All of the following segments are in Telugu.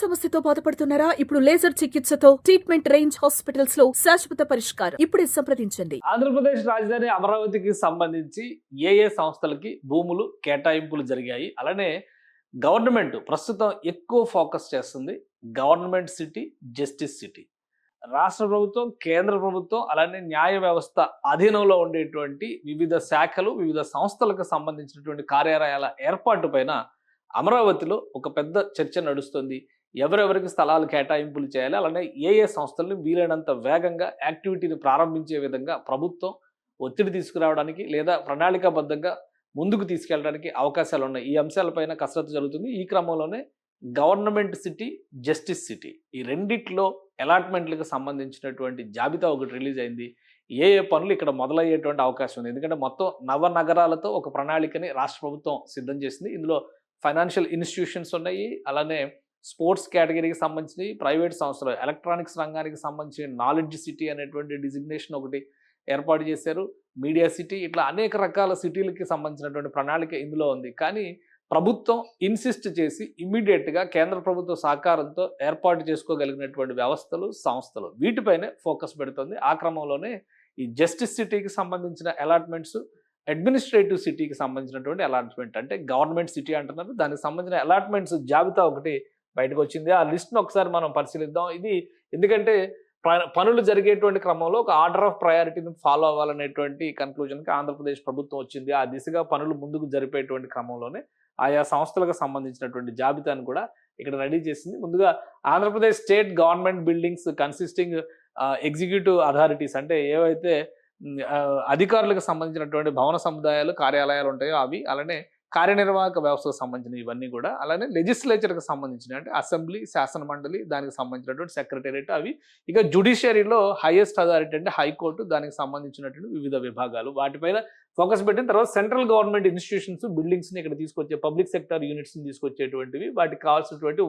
సమస్యతో బాధపడుతున్నారా? ఇప్పుడు లేజర్ చికిత్సతో ట్రీట్మెంట్ రేంజ్ హాస్పిటల్స్ లో శాశ్వత పరిష్కారం. ఇప్పుడే సంప్రదించండి. ఆంధ్రప్రదేశ్ రాజధాని అమరావతికి సంబంధించి ఏ సంస్థలకి భూములు కేటాయింపులు జరిగాయి, అలానే గవర్నమెంట్ ప్రస్తుతం ఎక్కువ ఫోకస్ చేస్తుంది గవర్నమెంట్ సిటీ, జస్టిస్ సిటీ. రాష్ట్ర ప్రభుత్వం, కేంద్ర ప్రభుత్వం, అలానే న్యాయ వ్యవస్థ అధీనంలో ఉండేటువంటి వివిధ శాఖలు, వివిధ సంస్థలకు సంబంధించినటువంటి కార్యాలయాల ఏర్పాటు పైన అమరావతిలో ఒక పెద్ద చర్చ నడుస్తుంది. ఎవరెవరికి స్థలాలు కేటాయింపులు చేయాలి, అలానే సంస్థలను వీలైనంత వేగంగా యాక్టివిటీని ప్రారంభించే విధంగా ప్రభుత్వం ఒత్తిడి తీసుకురావడానికి లేదా ప్రణాళికాబద్ధంగా ముందుకు తీసుకెళ్ళడానికి అవకాశాలు ఉన్నాయి. ఈ అంశాలపైన కసరత్తు జరుగుతుంది. ఈ క్రమంలోనే గవర్నమెంట్ సిటీ, జస్టిస్ సిటీ ఈ రెండిట్లో అలాట్మెంట్లకు సంబంధించినటువంటి జాబితా ఒకటి రిలీజ్ అయింది. పనులు ఇక్కడ మొదలయ్యేటువంటి అవకాశం ఉంది. ఎందుకంటే మొత్తం నగరాలతో ఒక ప్రణాళికని రాష్ట్ర ప్రభుత్వం సిద్ధం చేసింది. ఇందులో ఫైనాన్షియల్ ఇన్స్టిట్యూషన్స్ ఉన్నాయి, అలానే స్పోర్ట్స్ కేటగిరీకి సంబంధించి ప్రైవేట్ సంస్థలు, ఎలక్ట్రానిక్స్ రంగానికి సంబంధించి నాలెడ్జ్ సిటీ అనేటువంటి డిజిగ్నేషన్ ఒకటి ఏర్పాటు చేశారు, మీడియా సిటీ, ఇట్లా అనేక రకాల సిటీలకి సంబంధించినటువంటి ప్రణాళిక ఇందులో ఉంది. కానీ ప్రభుత్వం ఇన్సిస్ట్ చేసి ఇమ్మీడియట్గా కేంద్ర ప్రభుత్వ సహకారంతో ఏర్పాటు చేసుకోగలిగినటువంటి వ్యవస్థలు, సంస్థలు వీటిపైనే ఫోకస్ పెడుతుంది. ఆ క్రమంలోనే ఈ జస్టిస్ సిటీకి సంబంధించిన అలాట్మెంట్స్, అడ్మినిస్ట్రేటివ్ సిటీకి సంబంధించినటువంటి అలాట్మెంట్, అంటే గవర్నమెంట్ సిటీ అంటున్నారు, దానికి సంబంధించిన అలాట్మెంట్స్ జాబితా ఒకటి బయటకు వచ్చింది. ఆ లిస్ట్ను ఒకసారి మనం పరిశీలిద్దాం. ఇది ఎందుకంటే పనులు జరిగేటువంటి క్రమంలో ఒక ఆర్డర్ ఆఫ్ ప్రయారిటీని ఫాలో అవ్వాలనేటువంటి కన్క్లూజన్కి ఆంధ్రప్రదేశ్ ప్రభుత్వం వచ్చింది. ఆ దిశగా పనులు ముందుకు జరిపేటువంటి క్రమంలోనే ఆయా సంస్థలకు సంబంధించినటువంటి జాబితాను కూడా ఇక్కడ రెడీ చేసింది. ముందుగా Andhra Pradesh state government buildings consisting executive authorities, అంటే ఏవైతే అధికారులకు సంబంధించినటువంటి భవన సముదాయాలు, కార్యాలయాలు ఉంటాయో అవి, అలానే కార్యనిర్వాహక వ్యవస్థకు సంబంధించిన ఇవన్నీ కూడా, అలానే లెజిస్లేచర్కి సంబంధించిన అంటే అసెంబ్లీ, శాసన మండలి, దానికి సంబంధించినటువంటి సెక్రటేరియట్ అవి, ఇక జ్యుడిషియరీలో హైయెస్ట్ అథారిటీ అంటే హైకోర్టు, దానికి సంబంధించినటువంటి వివిధ విభాగాలు, వాటిపైన ఫోకస్ పెట్టిన తర్వాత సెంట్రల్ గవర్నమెంట్ ఇన్స్టిట్యూషన్స్, బిల్డింగ్స్ని ఇక్కడ తీసుకొచ్చే పబ్లిక్ సెక్టర్ యూనిట్స్ని తీసుకొచ్చేటువంటివి, వాటికి కావాల్సినటువంటి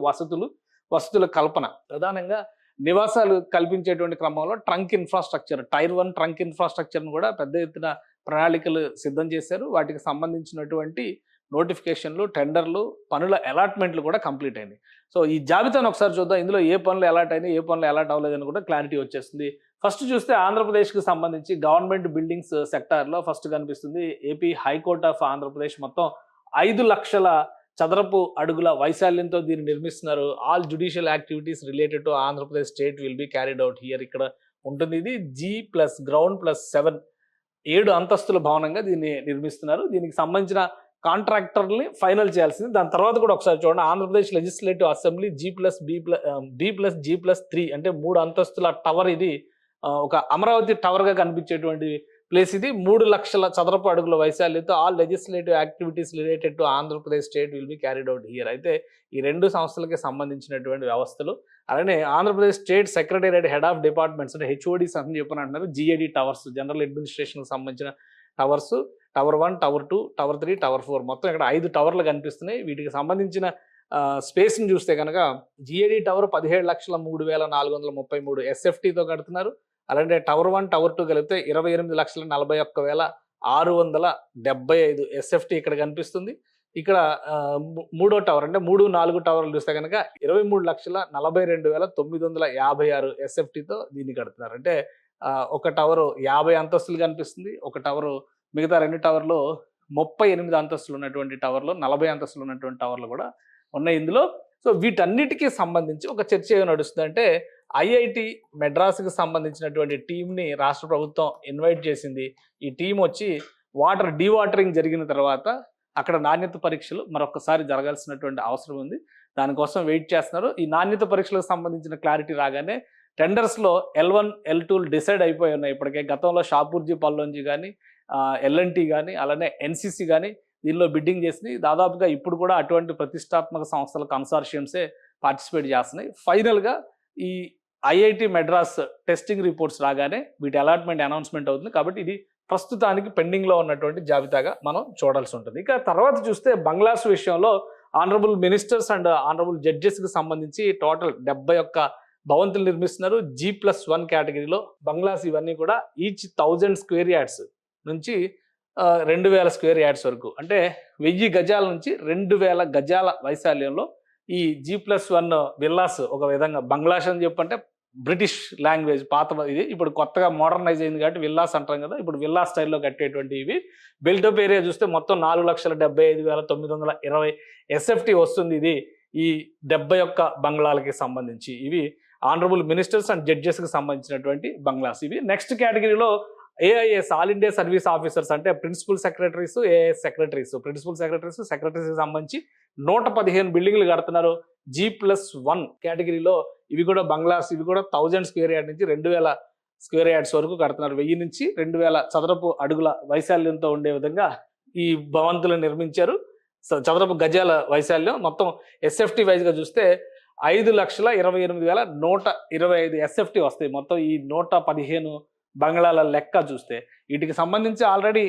వసతుల కల్పన, ప్రధానంగా నివాసాలు కల్పించేటువంటి క్రమంలో ట్రంక్ ఇన్ఫ్రాస్ట్రక్చర్, టైర్ 1 ట్రంక్ ఇన్ఫ్రాస్ట్రక్చర్ను కూడా పెద్ద ఎత్తున ప్రణాళికలు సిద్ధం చేశారు. వాటికి సంబంధించినటువంటి నోటిఫికేషన్లు, టెండర్లు, పనుల అలాట్మెంట్లు కూడా కంప్లీట్ అయినాయి. సో ఈ జాబితాను ఒకసారి చూద్దాం. ఇందులో ఏ పనులు అలాట్ అయినాయి, ఏ పనులు అలాట్ అవ్వలేదని కూడా క్లారిటీ వచ్చేస్తుంది. ఫస్ట్ చూస్తే ఆంధ్రప్రదేశ్కి సంబంధించి గవర్నమెంట్ బిల్డింగ్స్ సెక్టార్లో ఫస్ట్ కనిపిస్తుంది ఏపీ హైకోర్ట్ ఆఫ్ ఆంధ్రప్రదేశ్. మొత్తం 5 లక్షల చదరపు అడుగుల వైశాల్యంతో దీన్ని నిర్మిస్తున్నారు. All judicial activities related to Andhra Pradesh state will be carried out here. ఇక్కడ ఉంటుంది. ఇది G+7 7 అంతస్తుల భవనంగా దీన్ని నిర్మిస్తున్నారు. దీనికి సంబంధించిన కాంట్రాక్టర్ని ఫైనల్ చేయాల్సింది. దాని తర్వాత కూడా ఒకసారి చూడండి, ఆంధ్రప్రదేశ్ లెజిస్లేటివ్ అసెంబ్లీ B+3 అంటే 3 అంతస్తుల టవర్. ఇది ఒక అమరావతి టవర్గా కనిపించేటువంటి ప్లేస్. ఇది 3 లక్షల చదరపు అడుగుల వైశాల్యంతో all legislative activities related to Andhra Pradesh state will be carried out here. అయితే ఈ 2 సంస్థలకి సంబంధించినటువంటి వ్యవస్థలు, అలానే Andhra Pradesh state secretariat head of departments అంటే హెచ్ఓడిస్ అని చెప్పని అంటున్నారు. GAD టవర్స్, జనరల్ అడ్మినిస్ట్రేషన్కి సంబంధించిన towers, tower 1, tower 2, tower 3, tower 4, మొత్తం ఇక్కడ 5 టవర్లు కనిపిస్తున్నాయి. వీటికి సంబంధించిన స్పేస్ని చూస్తే కనుక GAD టవర్ 17,03,433 SFTతో కడుతున్నారు. అలాంటి టవర్ 1, టవర్ 2 కలిపితే 28,41,675 SFT ఇక్కడ కనిపిస్తుంది. ఇక్కడ మూడో టవర్ అంటే 3, 4 టవర్లు చూస్తే కనుక 23,42,956 SFTతో దీన్ని కడుతున్నారు. అంటే ఒక టవరు 50 అంతస్తులు కనిపిస్తుంది, ఒక టవరు, మిగతా 2 టవర్లు 38 అంతస్తులు ఉన్నటువంటి టవర్లు, 40 అంతస్తులు ఉన్నటువంటి టవర్లు కూడా ఉన్నాయి ఇందులో. సో వీటన్నిటికీ సంబంధించి ఒక చర్చ ఏమి నడుస్తుంది అంటే IIT మెడ్రాస్కి సంబంధించినటువంటి టీంని రాష్ట్ర ప్రభుత్వం ఇన్వైట్ చేసింది. ఈ టీం వచ్చి డీవాటరింగ్ జరిగిన తర్వాత అక్కడ నాణ్యత పరీక్షలు మరొకసారి జరగాల్సినటువంటి అవసరం ఉంది. దానికోసం వెయిట్ చేస్తున్నారు. ఈ నాణ్యత పరీక్షలకు సంబంధించిన క్లారిటీ రాగానే టెండర్స్లో L1, L2 డిసైడ్ అయిపోయి ఉన్నాయి ఇప్పటికే. గతంలో షాపూర్జీ పల్లోంజీ కానీ, LNT కానీ, అలానే NCC కానీ దీనిలో బిడ్డింగ్ చేసింది. దాదాపుగా ఇప్పుడు కూడా అటువంటి ప్రతిష్టాత్మక సంస్థల కన్సార్షియమ్సే పార్టిసిపేట్ చేస్తున్నాయి. ఫైనల్గా ఈ IIT మెడ్రాస్ టెస్టింగ్ రిపోర్ట్స్ రాగానే వీటి అలాట్మెంట్ అనౌన్స్మెంట్ అవుతుంది. కాబట్టి ఇది ప్రస్తుతానికి పెండింగ్లో ఉన్నటువంటి జాబితాగా మనం చూడాల్సి ఉంటుంది. ఇక తర్వాత చూస్తే బంగ్లాస్ విషయంలో ఆనరబుల్ మినిస్టర్స్ అండ్ ఆనరబుల్ జడ్జెస్కి సంబంధించి టోటల్ 71 భవంతులు నిర్మిస్తున్నారు. G+1 కేటగిరీలో బంగ్లాస్. ఇవన్నీ కూడా ఈచ్ 1000 స్క్వేర్ యార్డ్స్ నుంచి 2000 స్క్వేర్ యార్డ్స్ వరకు, అంటే 1000 గజాల నుంచి 2000 గజాల వైశాల్యంలో ఈ G+1 విల్లాస్ ఒక విధంగా బంగ్లాస్ అని చెప్పంటే బ్రిటిష్ లాంగ్వేజ్ పాత ఇది. ఇప్పుడు కొత్తగా మోడర్నైజ్ అయింది కాబట్టి విల్లాస్ అంటాం కదా. ఇప్పుడు విల్లా స్టైల్‌లో కట్టేటువంటి ఇవి. బిల్టప్ ఏరియా చూస్తే మొత్తం 4,75,920 ఎస్ఎఫ్టీ వస్తుంది. ఇది ఈ 71 బంగ్లాలకి సంబంధించి. ఇవి ఆనరబుల్ మినిస్టర్స్ అండ్ జడ్జెస్కి సంబంధించినటువంటి బంగ్లాస్ ఇవి. నెక్స్ట్ కేటగిరీలో AIS all India service officers అంటే principal secretaries, AIS secretaries. Principal సెక్రటరీస్కి సంబంధించి 115 బిల్డింగ్లు కడుతున్నారు. G+1 కేటగిరీలో ఇవి కూడా బంగ్లాస్. ఇవి కూడా 1000 స్క్వేర్ యార్డ్ నుంచి 2000 స్క్వేర్ యార్డ్స్ వరకు కడుతున్నారు. 1000 నుంచి 2000 చదరపు అడుగుల వైశాల్యంతో ఉండే విధంగా ఈ భవంతులు నిర్మించారు. చదరపు గజాల వైశాల్యం మొత్తం ఎస్ఎఫ్టీ వైజ్గా చూస్తే 5,28,125 ఎస్ఎఫ్టీ వస్తాయి. మొత్తం ఈ 115 బంగ్లాల లెక్క చూస్తే వీటికి సంబంధించి ఆల్రెడీ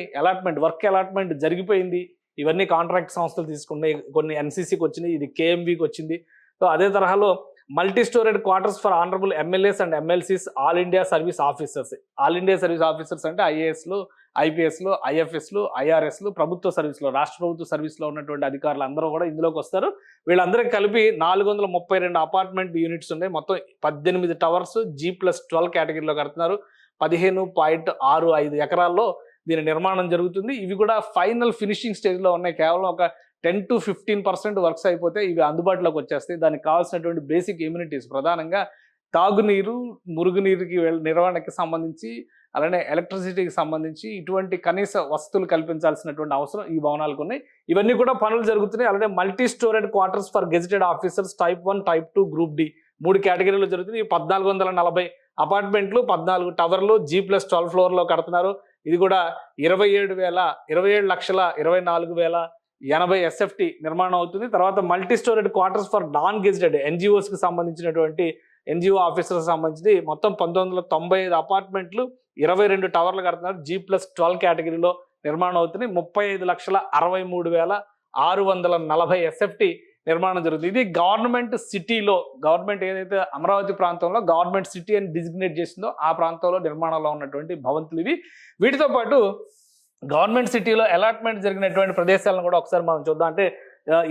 వర్క్ అలాట్మెంట్ జరిగిపోయింది. ఇవన్నీ కాంట్రాక్ట్ సంస్థలు తీసుకున్నాయి. కొన్ని ఎన్సీసీకి వచ్చినాయి, ఇది కేఎంబీకి వచ్చింది. సో అదే తరహాలో multi storeyed quarters for honourable MLAs and MLCs all India service officers. All India service officers అంటే ఐఏఎస్లు, ఐపీఎస్లు, ఐఎఫ్ఎస్లు, ఐఆర్ఎస్లు, ప్రభుత్వ సర్వీస్లో రాష్ట్ర ప్రభుత్వ సర్వీస్లో ఉన్నటువంటి అధికారులు అందరూ కూడా ఇందులోకి వస్తారు. వీళ్ళందరికీ కలిపి 432 అపార్ట్మెంట్ యూనిట్స్ ఉన్నాయి. మొత్తం 18 టవర్స్ G+12 కేటగిరీలో కడుతున్నారు. 15.65 ఎకరాల్లో దీని నిర్మాణం జరుగుతుంది. ఇవి కూడా ఫైనల్ ఫినిషింగ్ స్టేజ్లో ఉన్నాయి. కేవలం ఒక 10 to 15% వర్క్స్ అయిపోతే ఇవి అందుబాటులోకి వచ్చేస్తాయి. దానికి కావాల్సినటువంటి బేసిక్ ఎమ్యూనిటీస్ ప్రధానంగా తాగునీరు, మురుగునీరుకి నిర్వహణకి సంబంధించి, అలానే ఎలక్ట్రిసిటీకి సంబంధించి ఇటువంటి కనీస వసతులు కల్పించాల్సినటువంటి అవసరం ఈ భవనాలకు ఉన్నాయి. ఇవన్నీ కూడా పనులు జరుగుతున్నాయి. అలానే multi storeyed quarters for gazetted officers type 1, type 2, group D 3 కేటగిరీలు జరుగుతుంది. 1440 అపార్ట్మెంట్లు, 14 టవర్లు G+12 ఫ్లోర్లో కడుతున్నారు. ఇది కూడా 27,24,080 ఎస్ఎఫ్టీ నిర్మాణం అవుతుంది. తర్వాత multi storeyed quarters for non gazetted ఎన్జిఓస్కి సంబంధించినటువంటి ఎన్జిఓ ఆఫీసర్స్ సంబంధించి మొత్తం 1995 అపార్ట్మెంట్లు, 22 టవర్లు కడుతున్నారు. G+12 కేటగిరీలో నిర్మాణం అవుతుంది. 35,63,640 ఎస్ఎఫ్టీ నిర్మాణం జరుగుతుంది. ఇది గవర్నమెంట్ సిటీలో, గవర్నమెంట్ ఏదైతే అమరావతి ప్రాంతంలో గవర్నమెంట్ సిటీ అని డిజిగ్నేట్ చేసిందో ఆ ప్రాంతంలో నిర్మాణంలో ఉన్నటువంటి భవంతులు ఇవి. వీటితో పాటు గవర్నమెంట్ సిటీలో అలాట్మెంట్ జరిగినటువంటి ప్రదేశాలను కూడా ఒకసారి మనం చూద్దాం. అంటే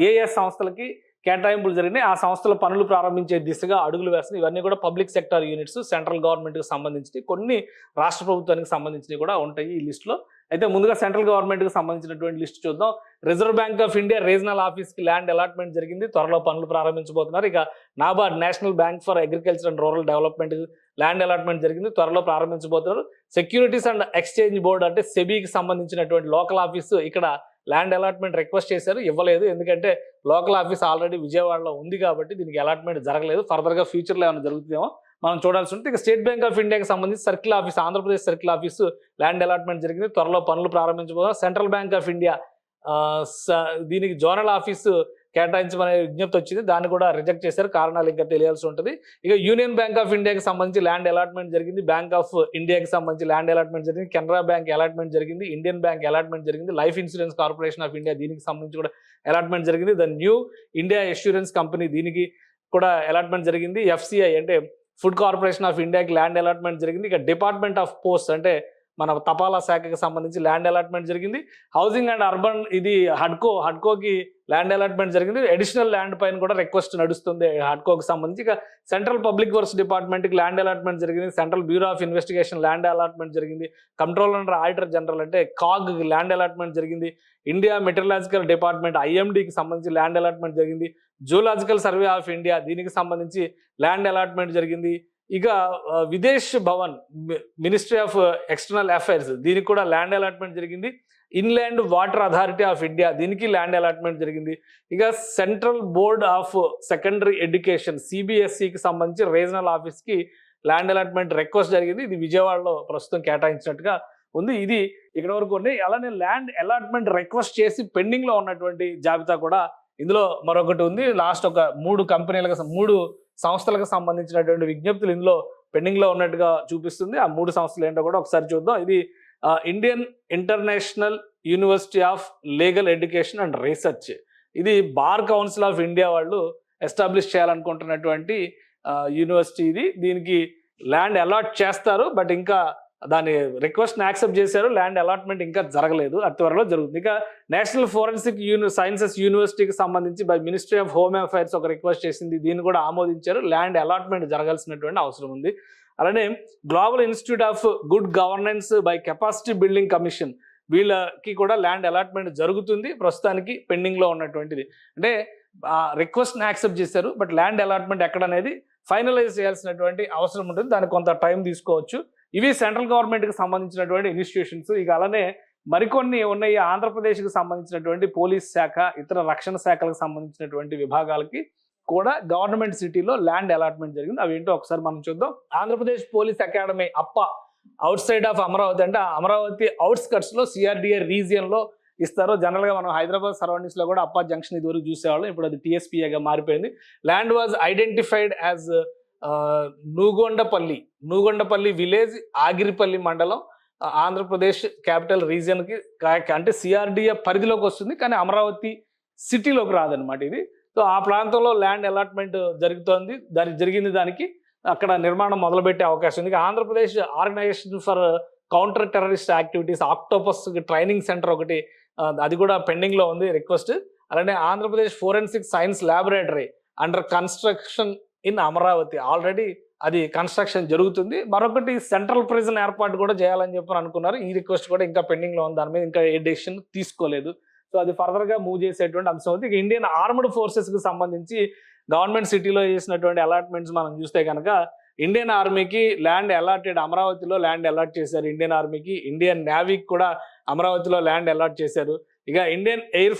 ఏ సంస్థలకి కేటాయింపులు జరిగినాయి, ఆ సంస్థల పనులు ప్రారంభించే దిశగా అడుగులు వేస్తున్నాయి. ఇవన్నీ కూడా పబ్లిక్ సెక్టర్ యూనిట్స్, సెంట్రల్ గవర్నమెంట్కి సంబంధించి, కొన్ని రాష్ట్ర ప్రభుత్వానికి సంబంధించినవి కూడా ఉంటాయి ఈ లిస్టులో. అయితే ముందుగా సెంట్రల్ గవర్నమెంట్కి సంబంధించినటువంటి లిస్ట్ చూద్దాం. Reserve bank of India regional ఆఫీస్కి ల్యాండ్ అలాట్మెంట్ జరిగింది, త్వరలో పనులు ప్రారంభించబోతున్నారు. ఇక NABARD national bank for agriculture and rural development land allotment జరిగింది, త్వరలో ప్రారంభించబోతున్నారు. సెక్యూరిటీస్ అండ్ ఎక్స్చేంజ్ బోర్డ్ అంటే సెబీకి సంబంధించినటువంటి లోకల్ ఆఫీసు ఇక్కడ ల్యాండ్ అలాట్మెంట్ రిక్వెస్ట్ చేశారు, ఇవ్వలేదు. ఎందుకంటే లోకల్ ఆఫీస్ ఆల్రెడీ విజయవాడలో ఉంది కాబట్టి దీనికి అలాట్మెంట్ జరగలేదు. ఫర్దర్గా ఫ్యూచర్లో ఏమైనా జరుగుతుందేమో మనం చూడాల్సి ఉంటుంది. ఇక స్టేట్ బ్యాంక్ ఆఫ్ ఇండియాకి సంబంధించి circle office, Andhra Pradesh circle office land allotment జరిగింది, త్వరలో పనులు ప్రారంభించబోతున్నారు. సెంట్రల్ బ్యాంక్ ఆఫ్ ఇండియా దీనికి జోనల్ ఆఫీసు కేటాయించమనే విజ్ఞప్తి వచ్చింది, దాన్ని కూడా రిజెక్ట్ చేశారు. కారణాలు ఇంకా తెలియాల్సి ఉంటుంది. ఇక యూనియన్ బ్యాంక్ ఆఫ్ ఇండియాకి సంబంధించి ల్యాండ్ అలాట్మెంట్ జరిగింది, బ్యాంక్ ఆఫ్ ఇండియాకి సంబంధించి ల్యాండ్ అలాట్మెంట్ జరిగింది, కెనరా బ్యాంక్ అలాట్మెంట్ జరిగింది, ఇండియన్ బ్యాంక్ అలాట్మెంట్ జరిగింది, life insurance corporation of India దీనికి సంబంధించి కూడా అలాట్మెంట్ జరిగింది, the new India insurance company దీనికి కూడా అలాట్మెంట్ జరిగింది, ఎఫ్సిఐ అంటే ఫుడ్ కార్పొరేషన్ ఆఫ్ ఇండియాకి ల్యాండ్ అలాట్మెంట్ జరిగింది. ఇక డిపార్ట్మెంట్ ఆఫ్ పోస్ట్ అంటే మన తపాలా శాఖకి సంబంధించి ల్యాండ్ అలాట్మెంట్ జరిగింది. హౌసింగ్ అండ్ అర్బన్ ఇది హడ్కోకి ల్యాండ్ అలాట్మెంట్ జరిగింది. అడిషనల్ ల్యాండ్ పైన కూడా రిక్వెస్ట్ నడుస్తుంది హడ్కోకి సంబంధించి. ఇక సెంట్రల్ పబ్లిక్ వర్క్స్ డిపార్ట్మెంట్కి ల్యాండ్ అలాట్మెంట్ జరిగింది, central bureau of investigation land allotment జరిగింది, కంట్రోలర్ అండ్ ఆడిటర్ జనరల్ అంటే కాగ్ ల్యాండ్ అలాట్మెంట్ జరిగింది, ఇండియా మెటీరియలాజికల్ డిపార్ట్మెంట్ ఐఎండికి సంబంధించి ల్యాండ్ అలాట్మెంట్ జరిగింది, జూలాజికల్ సర్వే ఆఫ్ ఇండియా దీనికి సంబంధించి ల్యాండ్ అలాట్మెంట్ జరిగింది. ఇక Videsh Bhavan ministry of external affairs దీనికి కూడా ల్యాండ్ అలాట్మెంట్ జరిగింది, inland water authority of India దీనికి ల్యాండ్ అలాట్మెంట్ జరిగింది. ఇక central board of secondary education సిబిఎస్ఈకి సంబంధించి రీజనల్ ఆఫీస్కి ల్యాండ్ అలాట్మెంట్ రిక్వెస్ట్ జరిగింది, ఇది విజయవాడలో ప్రస్తుతం కేటాయించినట్టుగా ఉంది. ఇది ఇక్కడ వరకు ఉన్నాయి. అలానే ల్యాండ్ అలాట్మెంట్ రిక్వెస్ట్ చేసి పెండింగ్లో ఉన్నటువంటి జాబితా కూడా ఇందులో మరొకటి ఉంది. లాస్ట్ ఒక 3 సంస్థలకు సంబంధించినటువంటి విజ్ఞప్తులు ఇందులో పెండింగ్లో ఉన్నట్టుగా చూపిస్తుంది. ఆ 3 సంస్థలు ఏంటో కూడా ఒకసారి చూద్దాం. ఇది Indian international university of legal education and research, ఇది బార్ కౌన్సిల్ ఆఫ్ ఇండియా వాళ్ళు ఎస్టాబ్లిష్ చేయాలనుకుంటున్నటువంటి యూనివర్సిటీ ఇది. దీనికి ల్యాండ్ అలాట్ చేస్తారు, బట్ ఇంకా దాని రిక్వెస్ట్ని యాక్సెప్ట్ చేశారు. ల్యాండ్ అలాట్మెంట్ ఇంకా జరగలేదు, అతి త్వరలో జరుగుతుంది. ఇక నేషనల్ ఫోరెన్సిక్ సైన్సెస్ యూనివర్సిటీకి సంబంధించి by ministry of home affairs ఒక రిక్వెస్ట్ చేసింది, దీన్ని కూడా ఆమోదించారు. ల్యాండ్ అలాట్మెంట్ జరగాల్సినటువంటి అవసరం ఉంది. అలానే global institute of good governance by capacity building commission వీళ్ళకి కూడా ల్యాండ్ అలాట్మెంట్ జరుగుతుంది, ప్రస్తుతానికి పెండింగ్లో ఉన్నటువంటిది. అంటే రిక్వెస్ట్ని యాక్సెప్ట్ చేశారు, బట్ ల్యాండ్ అలాట్మెంట్ ఎక్కడనేది ఫైనలైజ్ చేయాల్సినటువంటి అవసరం ఉంటుంది, దానికి కొంత టైం తీసుకోవచ్చు. ఇవి సెంట్రల్ గవర్నమెంట్కి సంబంధించినటువంటి ఇన్స్టిట్యూషన్స్. ఇక అలానే మరికొన్ని ఉన్నాయి. ఆంధ్రప్రదేశ్కి సంబంధించినటువంటి పోలీస్ శాఖ, ఇతర రక్షణ శాఖలకు సంబంధించినటువంటి విభాగాలకి కూడా గవర్నమెంట్ సిటీలో ల్యాండ్ అలాట్మెంట్ జరిగింది. అవి ఏంటో ఒకసారి మనం చూద్దాం. Andhra Pradesh police academy out side of Amaravati, అంటే అమరావతి అవుట్స్కట్స్ లో సిఆర్డిఏ రీజియన్ లో ఇస్తారు. జనరల్ గా మనం హైదరాబాద్ సరౌండింగ్స్ లో కూడా అప్పా జంక్షన్ ఇదివరకు చూసేవాళ్ళం, ఇప్పుడు అది టీఎస్పీఏగా మారిపోయింది. Land was identified as Nugondapalli village, Agiripalli మండలం, ఆంధ్రప్రదేశ్ క్యాపిటల్ రీజియన్ కి, అంటే సిఆర్డిఏ పరిధిలోకి వస్తుంది, కానీ అమరావతి సిటీలోకి రాదనమాట ఇది. సో ఆ ప్రాంతంలో ల్యాండ్ అలాట్మెంట్ జరుగుతోంది. దానికి అక్కడ నిర్మాణం మొదలుపెట్టే అవకాశం ఉంది. Andhra Pradesh organisation for counter terrorist activities octopus training centre ఒకటి, అది కూడా పెండింగ్ లో ఉంది రిక్వెస్ట్. అలానే Andhra Pradesh forensic science laboratory under construction in Amaravati, already అది కన్స్ట్రక్షన్ జరుగుతుంది. మరొకటి సెంట్రల్ ప్రిజన్ ఏర్పాటు కూడా చేయాలని చెప్పి అనుకున్నారు. ఈ రిక్వెస్ట్ కూడా ఇంకా పెండింగ్ లో ఉంది, దాని మీద ఇంకా ఏ డెసిషన్ తీసుకోలేదు. సో అది ఫర్దర్ గా మూవ్ చేసేటువంటి అంశం అవుతుంది. ఇక ఇండియన్ ఆర్మ్డ్ ఫోర్సెస్ కి సంబంధించి గవర్నమెంట్ సిటీలో చేసినటువంటి అలాట్మెంట్స్ మనం చూస్తే కనుక, ఇండియన్ ఆర్మీకి ల్యాండ్ అలాటెడ్, అమరావతిలో ల్యాండ్ అలాట్ చేశారు ఇండియన్ ఆర్మీకి. ఇండియన్ నేవీకి కూడా అమరావతిలో ల్యాండ్ అలాట్ చేశారు. ఇక ఇండియన్ ఎయిర్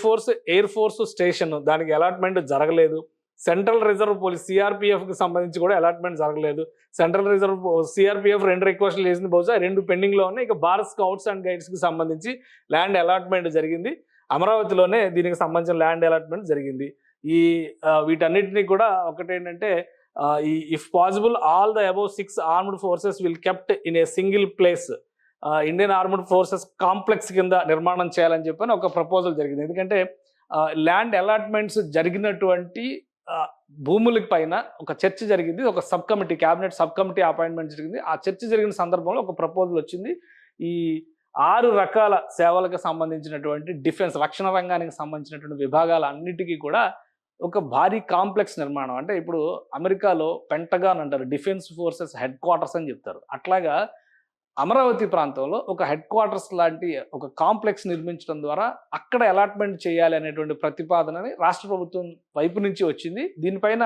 ఫోర్స్ స్టేషన్, దానికి అలాట్మెంట్ జరగలేదు. సెంట్రల్ రిజర్వ్ పోలీస్ సిఆర్పిఎఫ్ కి సంబంధించి కూడా అలాట్మెంట్ జరగలేదు. సెంట్రల్ రిజర్వ్ సిఆర్పిఎఫ్ 2 రిక్వెస్ట్లు చేసింది, బహుశా 2 పెండింగ్ లో ఉన్నాయి. ఇక భారత్ స్కౌట్స్ అండ్ గైడ్స్ కి సంబంధించి ల్యాండ్ అలాట్మెంట్ జరిగింది, అమరావతిలోనే దీనికి సంబంధించిన ల్యాండ్ అలాట్మెంట్ జరిగింది. ఈ వీటన్నిటినీ కూడా ఒకటేంటంటే, if possible all the above 6 armed forces will kept in a single place, Indian armed forces complex కింద నిర్మాణం చేయాలని చెప్పని ఒక ప్రపోజల్ జరిగింది. ఎందుకంటే ల్యాండ్ అలాట్మెంట్స్ జరిగినటువంటి భూములకి పైన ఒక చర్చ జరిగింది, ఒక sub committee, cabinet sub committee appointment జరిగింది. ఆ చర్చ జరిగిన సందర్భంలో ఒక ప్రపోజల్ వచ్చింది. ఈ 6 రకాల సేవలకు సంబంధించినటువంటి డిఫెన్స్, రక్షణ రంగానికి సంబంధించినటువంటి విభాగాలన్నిటికీ కూడా ఒక భారీ కాంప్లెక్స్ నిర్మాణం, అంటే ఇప్పుడు అమెరికాలో పెంటగాన్ అంటారు, డిఫెన్స్ ఫోర్సెస్ హెడ్ క్వార్టర్స్ అని చెప్తారు. అట్లాగా అమరావతి ప్రాంతంలో ఒక హెడ్ క్వార్టర్స్ లాంటి ఒక కాంప్లెక్స్ నిర్మించడం ద్వారా అక్కడ అలాట్మెంట్ చేయాలి అనేటువంటి ప్రతిపాదనని రాష్ట్ర ప్రభుత్వం వైపు నుంచి వచ్చింది. దీనిపైన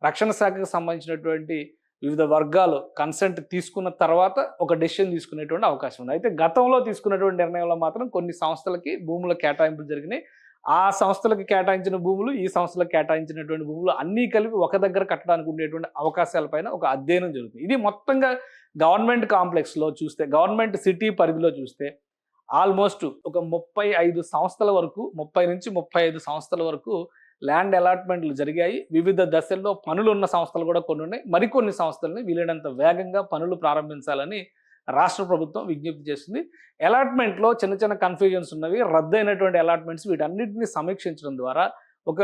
రక్షణ శాఖకు సంబంధించినటువంటి వివిధ వర్గాలు కన్సెంట్ తీసుకున్న తర్వాత ఒక డెసిషన్ తీసుకునేటువంటి అవకాశం ఉంది. అయితే గతంలో తీసుకున్నటువంటి నిర్ణయంలో మాత్రం కొన్ని సంస్థలకి భూముల కేటాయింపులు జరిగినాయి. ఆ సంస్థలకు కేటాయించిన భూములు, ఈ సంస్థలకు కేటాయించినటువంటి భూములు అన్నీ కలిపి ఒక దగ్గర కట్టడానికి ఉండేటువంటి అవకాశాలపైన ఒక అధ్యయనం జరుగుతుంది. ఇది మొత్తంగా గవర్నమెంట్ కాంప్లెక్స్లో చూస్తే, గవర్నమెంట్ సిటీ పరిధిలో చూస్తే ఆల్మోస్ట్ ఒక 35 సంస్థల వరకు, 30 నుంచి 35 సంస్థల వరకు ల్యాండ్ అలాట్మెంట్లు జరిగాయి. వివిధ దశల్లో పనులు ఉన్న సంస్థలు కూడా కొన్ని ఉన్నాయి. మరికొన్ని సంస్థలని వీలైనంత వేగంగా పనులు ప్రారంభించాలని రాష్ట్ర ప్రభుత్వం విజ్ఞప్తి చేస్తుంది. అలాట్మెంట్లో చిన్న చిన్న కన్ఫ్యూజన్స్ ఉన్నవి, రద్దయినటువంటి అలాట్మెంట్స్, వీటన్నిటిని సమీక్షించడం ద్వారా ఒక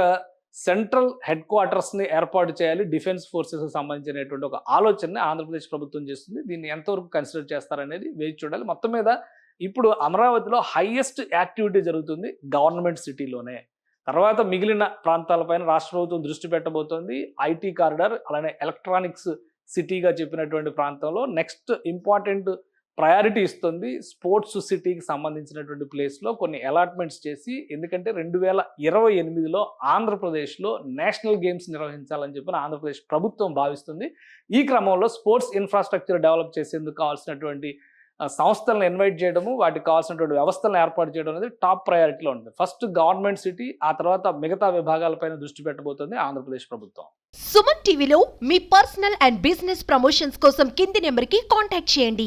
సెంట్రల్ హెడ్ క్వార్టర్స్ని ఏర్పాటు చేయాలి డిఫెన్స్ ఫోర్సెస్కి సంబంధించినటువంటి ఒక ఆలోచనని ఆంధ్రప్రదేశ్ ప్రభుత్వం చేస్తుంది. దీన్ని ఎంతవరకు కన్సిడర్ చేస్తారనేది వేచి చూడాలి. మొత్తం మీద ఇప్పుడు అమరావతిలో హైయెస్ట్ యాక్టివిటీ జరుగుతుంది గవర్నమెంట్ సిటీలోనే. తర్వాత మిగిలిన ప్రాంతాలపైన రాష్ట్ర ప్రభుత్వం దృష్టి పెట్టబోతోంది. ఐటీ కారిడార్, అలానే ఎలక్ట్రానిక్స్ సిటీగా చెప్పినటువంటి ప్రాంతంలో నెక్స్ట్ ఇంపార్టెంట్ ప్రయారిటీ ఇస్తుంది. స్పోర్ట్స్ సిటీకి సంబంధించినటువంటి ప్లేస్లో కొన్ని అలాట్మెంట్స్ చేసి, ఎందుకంటే 2028లో ఆంధ్రప్రదేశ్లో నేషనల్ గేమ్స్ నిర్వహించాలని చెప్పి ఆంధ్రప్రదేశ్ ప్రభుత్వం భావిస్తుంది. ఈ క్రమంలో స్పోర్ట్స్ ఇన్ఫ్రాస్ట్రక్చర్ డెవలప్ చేసేందుకు కావాల్సినటువంటి సంస్థలను ఇన్వైట్ చేయడము, వాటికి కావాల్సినటువంటి వ్యవస్థలను ఏర్పాటు చేయడం అనేది టాప్ ప్రయారిటీలో ఉంటుంది. ఫస్ట్ గవర్నమెంట్ సిటీ, ఆ తర్వాత మిగతా విభాగాలపైన దృష్టి పెట్టబోతుంది ఆంధ్రప్రదేశ్ ప్రభుత్వం. సుమన్ టీవీలో మీ పర్సనల్ అండ్ బిజినెస్ ప్రమోషన్స్ కోసం కింది నెంబర్కి కాంటాక్ట్ చేయండి.